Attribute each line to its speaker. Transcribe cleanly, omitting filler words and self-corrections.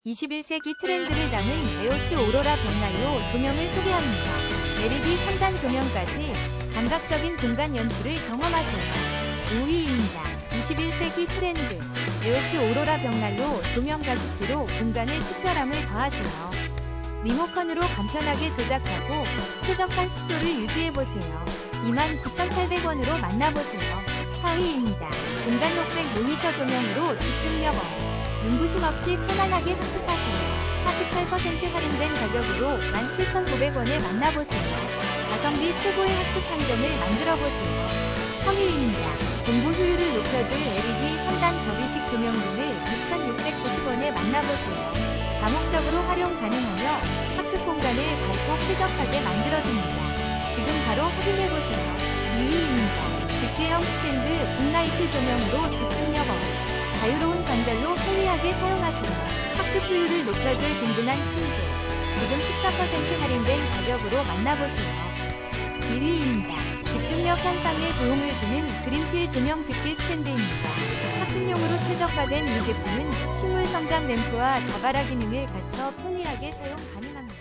Speaker 1: 21세기 트렌드를 담은 에오스 오로라 벽난로 조명을 소개합니다. LED 3단 조명까지 감각적인 공간 연출을 경험하세요. 5위입니다. 21세기 트렌드 에오스 오로라 벽난로 조명 가습기로 공간의 특별함을 더하세요. 리모컨으로 간편하게 조작하고 쾌적한 습도를 유지해보세요. 29,800원으로 만나보세요. 4위입니다. 공간 녹색 모니터 조명으로 집중력 업. 눈부심 없이 편안하게 학습하세요. 48% 할인된 가격으로 17,900원에 만나보세요. 가성비 최고의 학습 환경을 만들어보세요. 3위입니다. 공부 효율을 높여줄 LED 3단 접이식 조명 등을 6,690원에 만나보세요. 다목적으로 활용 가능하며 학습 공간을 밝고 쾌적하게 만들어줍니다. 지금 바로 확인해보세요. 2위입니다. 집게형 스탠드 빅라이트 조명으로 집중력 업. 자유로운 관절로 편리하게 사용하세요. 학습 효율을 높여줄 든든한 침대. 지금 14% 할인된 가격으로 만나보세요. 1위입니다. 집중력 향상에 도움을 주는 그린필 조명 집게 스탠드입니다. 학습용으로 최적화된 이 제품은 식물 성장 램프와 자바라 기능을 갖춰 편리하게 사용 가능합니다.